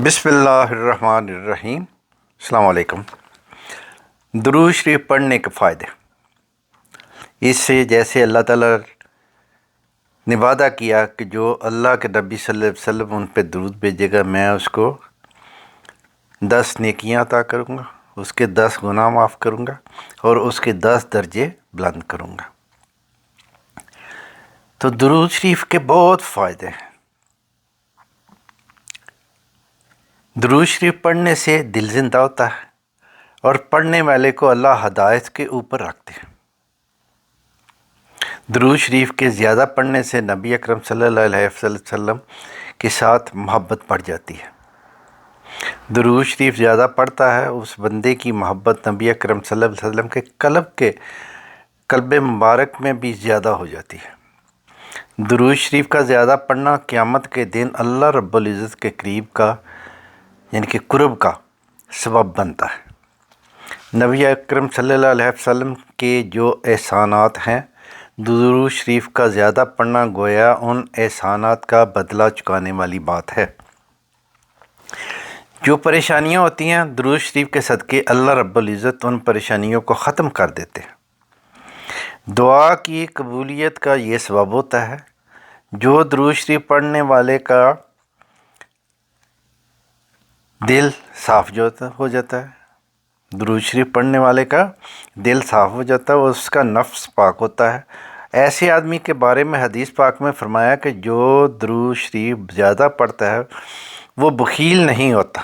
बिस्मिल्लाहिर्रहमानिर्रहीम। अस्सलाम वालेकुम। दुरूद शरीफ पढ़ने के फ़ायदे। इससे जैसे अल्लाह ताला ने वादा किया कि जो अल्लाह के नबी सल्लल्लाहु अलैहि वसल्लम उन पे दुरूद भेजेगा मैं उसको 10 नेकियां अता करूँगा, उसके 10 गुनाह माफ़ करूँगा और उसके 10 दर्जे बुलंद करूँगा। तो दुरूद शरीफ के बहुत फ़ायदे हैं। दुरूद शरीफ पढ़ने से दिल जिंदा होता है और पढ़ने वाले को अल्लाह हदायत के ऊपर रखते हैं। दुरूद शरीफ के ज़्यादा पढ़ने से नबी अकरम सल्लल्लाहु अलैहि वसल्लम के साथ मोहब्बत बढ़ जाती है। दुरूद शरीफ ज़्यादा पढ़ता है उस बंदे की मोहब्बत नबी अकरम सल्लल्लाहु अलैहि वसल्लम के कल्ब मुबारक में भी ज़्यादा हो जाती है। दुरूद शरीफ का ज़्यादा पढ़ना क़यामत के दिन अल्लाह रब्बुल इज़्ज़त के करीब का यानी कि कुर्ब का सबब बनता है। नबी अकरम सल्लल्लाहु अलैहि वसल्लम के जो एहसानात हैं, दुरूद शरीफ का ज़्यादा पढ़ना गोया उन एहसानात का बदला चुकाने वाली बात है। जो परेशानियां होती हैं दुरूद शरीफ के सदक़े अल्लाह रब्बुल इज़्ज़त उन परेशानियों को ख़त्म कर देते हैं। दुआ की कबूलियत का ये सबब होता है। जो दुरूद शरीफ पढ़ने वाले का दिल साफ़ हो जाता है, दुरूद शरीफ पढ़ने वाले का दिल साफ़ हो जाता है, उसका नफ्स पाक होता है। ऐसे आदमी के बारे में हदीस पाक में फरमाया कि जो दुरूद शरीफ ज़्यादा पढ़ता है वो बख़ील नहीं होता।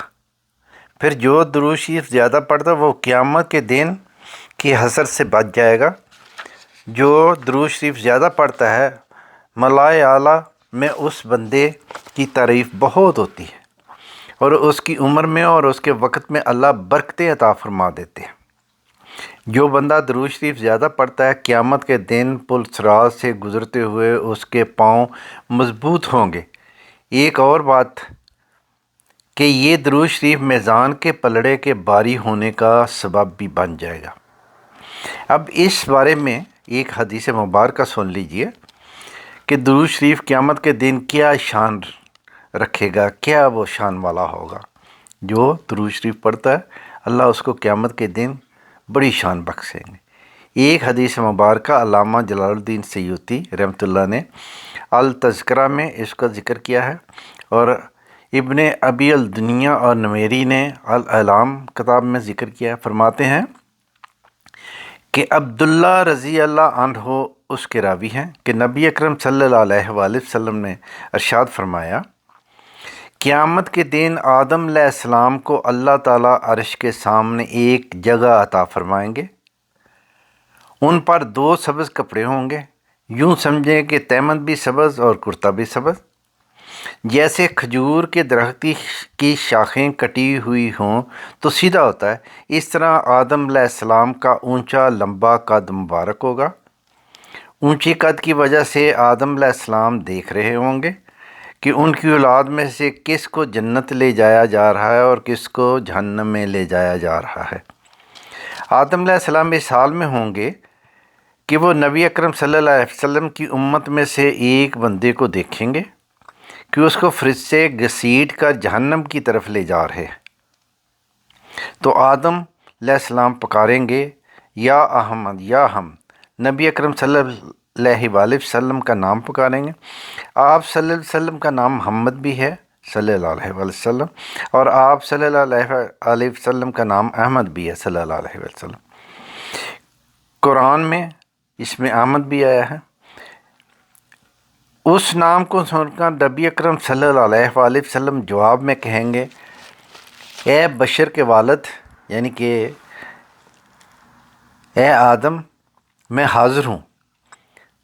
फिर जो दुरूद शरीफ ज़्यादा पढ़ता है वो क़यामत के दिन की हसरत से बच जाएगा। जो दुरूद शरीफ ज़्यादा पढ़ता है मलाए आला में उस बंदे की तारीफ़ बहुत होती है और उसकी उम्र में और उसके वक़्त में अल्लाह बरकतें अता फरमा देते हैं। जो बंदा दुरूद शरीफ ज़्यादा पढ़ता है क़यामत के दिन पुल सिरात से गुज़रते हुए उसके पाँव मज़बूत होंगे। एक और बात कि ये दुरूद शरीफ मीज़ान के पलड़े के भारी होने का सबब भी बन जाएगा। अब इस बारे में एक हदीस मुबारक सुन लीजिए कि दुरूद शरीफ क़यामत के दिन क्या शान रखेगा, क्या वो शान वाला होगा। जो दुरूद शरीफ पढ़ता है अल्लाह उसको क़यामत के दिन बड़ी शान बख्शेंगे। एक हदीस मुबारक अल्लामा जलालुद्दीन सयूती रहमतुल्लाह ने अल तज़किरा में इसका ज़िक्र किया है और इब्ने अबी अल दुनिया और नमेरी ने अल अलाम किताब में ज़िक्र किया है। फरमाते हैं कि अब्दुल्ला रज़ी अल्लाह अन्हु उसके रावी हैं कि नबी अकरम सल्लल्लाहु अलैहि वसल्लम ने इरशाद फरमाया, क़यामत के दिन आदम अलैहिस्सलाम को अल्लाह ताला अर्श के सामने एक जगह अता फरमाएंगे। उन पर 2 सब्ज़ कपड़े होंगे, यूँ समझें कि तहमद भी सब्ज़ और कुर्ता भी सब्ज़। जैसे खजूर के दरख्त की शाखें कटी हुई हों तो सीधा होता है, इस तरह आदम अलैहिस्सलाम का ऊंचा लंबा कद मुबारक होगा। ऊंचे कद की वजह से आदम अलैहिस्सलाम देख रहे होंगे कि उनकी औलाद में से किस को जन्नत ले जाया जा रहा है और किस को जहन्नम में ले जाया जा रहा है। आदम अलैहिस्सलाम इस हाल में होंगे कि वो नबी अकरम सल्लल्लाहु अलैहि वसल्लम की उम्मत में से एक बंदे को देखेंगे कि उसको फरिश्ते घसीट कर जहन्नम की तरफ ले जा रहे हैं। तो आदम अलैहिस्सलाम पुकारेंगे, या अहमद या हम। नबी अकरम सल्लल्लाहु अलैहि वसल्लम का नाम पुकारेंगे। आप सल्लल्लाहु अलैहि वसल्लम का नाम मोहम्मद भी है सल्लल्लाहु अलैहि वसल्लम, और आप सल्लल्लाहु अलैहि वसल्लम का नाम अहमद भी है सल्लल्लाहु अलैहि वसल्लम। कुरान में इसमें अहमद भी आया है। उस नाम को सुनकर नबी अकरम सल्लल्लाहु अलैहि वसल्लम जवाब में कहेंगे, ए बशर के वालिद यानी कि ए आदम, मैं हाज़िर हूँ।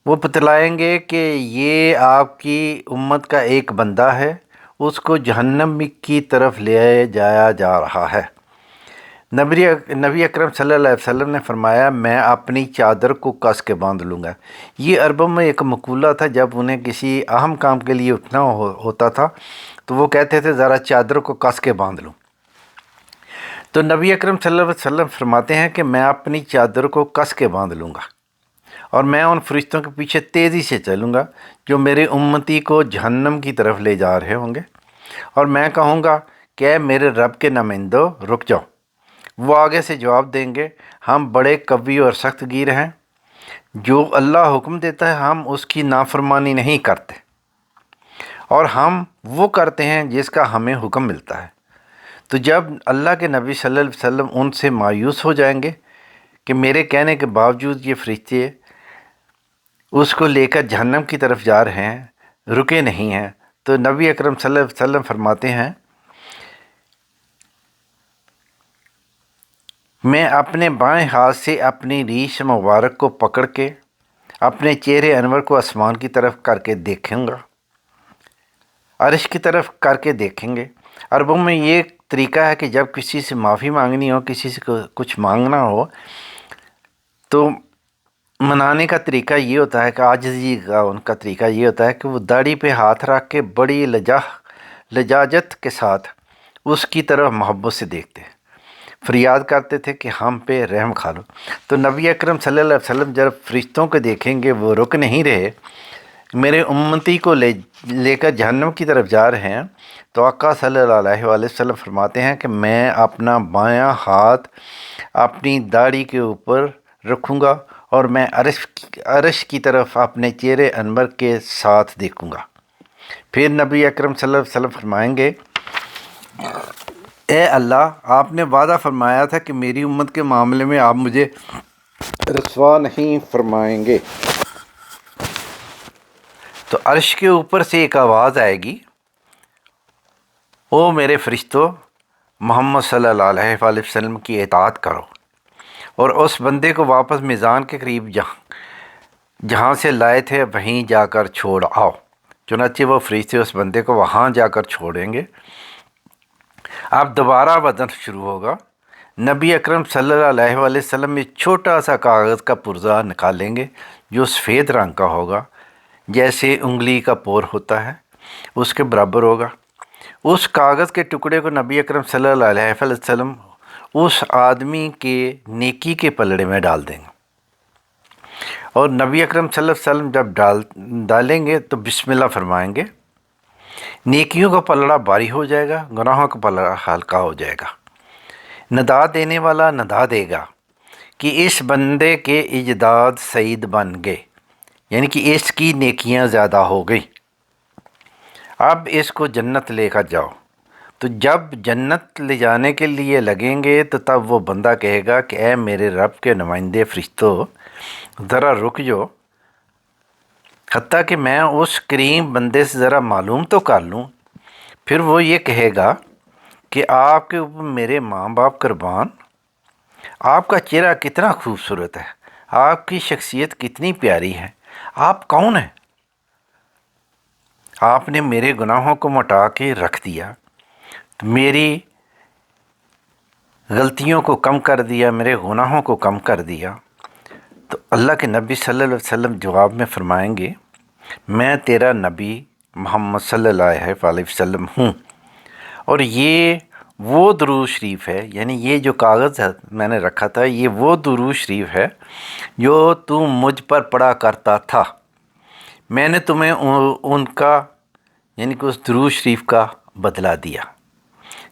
वो बतलाएंगे कि ये आपकी उम्मत का एक बंदा है, उसको जहन्नम की तरफ ले जाया जा रहा है। नबी अकरम सल्लल्लाहु अलैहि वसल्लम ने फरमाया, मैं अपनी चादर को कस के बांध लूँगा। ये अरबों में एक मकूला था, जब उन्हें किसी अहम काम के लिए उठना होता था तो वो कहते थे ज़रा चादर को कस के बांध लूँ। तो नबी अकरम सल्लल्लाहु अलैहि वसल्लम फरमाते हैं कि मैं अपनी चादर को कस के बांध लूँगा और मैं उन फरिश्तों के पीछे तेज़ी से चलूँगा जो मेरे उम्मती को जहन्नम की तरफ ले जा रहे होंगे, और मैं कहूँगा کہ اے میرے رب کے نمائندوں رک جاؤ۔ وہ آگے سے جواب دیں گے ہم بڑے قوی اور سخت گیر ہیں، جو اللہ حکم دیتا ہے ہم اس کی نافرمانی نہیں کرتے، اور ہم وہ کرتے ہیں جس کا ہمیں حکم ملتا ہے۔ تو جب اللہ کے نبی صلی اللہ علیہ وسلم ان سے مایوس ہو جائیں گے کہ میرے کہنے کے باوجود یہ فرشتے اس کو لے کر جہنم کی طرف جا رہے ہیں، رکے نہیں ہیں، تو نبی اکرم صلی اللہ علیہ وسلم فرماتے ہیں میں اپنے بائیں ہاتھ سے اپنی ریش مبارک کو پکڑ کے اپنے چہرے انور کو آسمان کی طرف کر کے دیکھوں گا، عرش کی طرف کر کے دیکھیں گے۔ عربوں میں یہ طریقہ ہے کہ جب کسی سے معافی مانگنی ہو، کسی سے کچھ مانگنا ہو، تو منانے کا طریقہ یہ ہوتا ہے کہ عاجزی کا ان کا طریقہ یہ ہوتا ہے کہ وہ داڑھی پہ ہاتھ رکھ کے بڑی لجاجت کے ساتھ اس کی طرف محبت سے دیکھتے ہیں، فریاد کرتے تھے کہ ہم پہ رحم کھا لو۔ تو نبی اکرم صلی اللہ علیہ وسلم جب فرشتوں کو دیکھیں گے وہ رک نہیں رہے، میرے امتی کو لے کر جہنم کی طرف جا رہے ہیں، تو آقا صلی اللہ علیہ وآلہ وسلم فرماتے ہیں کہ میں اپنا بایاں ہاتھ اپنی داڑھی کے اوپر رکھوں گا اور میں عرش کی طرف اپنے چہرے انور کے ساتھ دیکھوں گا۔ پھر نبی اکرم صلی اللہ علیہ وسلم فرمائیں گے اے اللہ، آپ نے وعدہ فرمایا تھا کہ میری امت کے معاملے میں آپ مجھے رسوا نہیں فرمائیں گے۔ تو عرش کے اوپر سے ایک آواز آئے گی، او میرے فرشتوں، محمد صلی اللہ علیہ وآلہ وسلم کی اطاعت کرو اور اس بندے کو واپس میزان کے قریب جہاں سے لائے تھے وہیں جا کر چھوڑ آؤ۔ چنانچہ وہ فرشتے اس بندے کو وہاں جا کر چھوڑیں گے۔ اب دوبارہ وزن شروع ہوگا۔ نبی اکرم صلی اللہ علیہ وآلہ وسلم ایک چھوٹا سا کاغذ کا پرزہ نکالیں گے جو سفید رنگ کا ہوگا، جیسے انگلی کا پور ہوتا ہے، اس کے برابر ہوگا۔ اس کاغذ کے ٹکڑے کو نبی اکرم صلی اللہ علیہ وآلہ وسلم اس آدمی کے نیکی کے پلڑے میں ڈال دیں گے، اور نبی اکرم صلی اللہ علیہ وسلم جب ڈالیں گے تو بسم اللہ فرمائیں گے، نیکیوں کا پلڑا بھاری ہو جائے گا، گناہوں کا پلڑا ہلکا ہو جائے گا۔ ندا دینے والا ندا دے گا کہ اس بندے کے اجداد سعید بن گئے، یعنی کہ اس کی نیکیاں زیادہ ہو گئی، اب اس کو جنت لے کر جاؤ۔ تو جب جنت لے جانے کے لیے لگیں گے تو تب وہ بندہ کہے گا کہ اے میرے رب کے نمائندے فرشتوں، ذرا رک جاؤ، حتیٰ کہ میں اس کریم بندے سے ذرا معلوم تو کر لوں۔ پھر وہ یہ کہے گا کہ آپ کے اوپر میرے ماں باپ قربان، آپ کا چہرہ کتنا خوبصورت ہے، آپ کی شخصیت کتنی پیاری ہے، آپ کون ہیں؟ آپ نے میرے گناہوں کو مٹا کے رکھ دیا، میری غلطیوں کو کم کر دیا، میرے گناہوں کو کم کر دیا۔ تو اللہ کے نبی صلی اللہ علیہ وسلم جواب میں فرمائیں گے میں تیرا نبی محمد صلی اللہ علیہ وآلہ وسلم ہوں، اور یہ وہ درود شریف ہے، یعنی یہ جو کاغذ میں نے رکھا تھا یہ وہ درود شریف ہے جو تو مجھ پر پڑھا کرتا تھا، میں نے تمہیں ان کا یعنی کہ اس درود شریف کا بدلہ دیا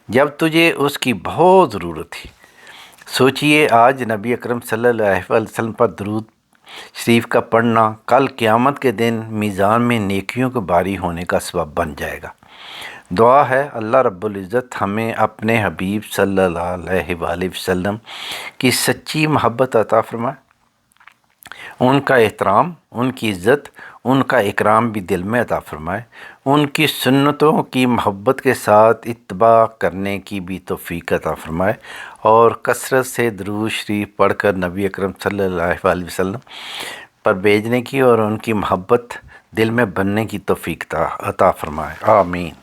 جب تجھے اس کی بہت ضرورت تھی۔ سوچئے آج نبی اکرم صلی اللہ علیہ وسلم پر درود شریف کا پڑھنا کل قیامت کے دن میزان میں نیکیوں کے بھاری ہونے کا سبب بن جائے گا۔ دعا ہے اللہ رب العزت ہمیں اپنے حبیب صلی اللہ علیہ وآلہ وسلم کی سچی محبت عطا فرمائے، ان کا احترام، ان کی عزت، ان کا اکرام بھی دل میں عطا فرمائے، ان کی سنتوں کی محبت کے ساتھ اتباع کرنے کی بھی توفیق عطا فرمائے، اور کثرت سے درود شریف پڑھ کر نبی اکرم صلی اللہ علیہ وآلہ وسلم پر بھیجنے کی اور ان کی محبت دل میں بننے کی توفیق عطا فرمائے، آمین۔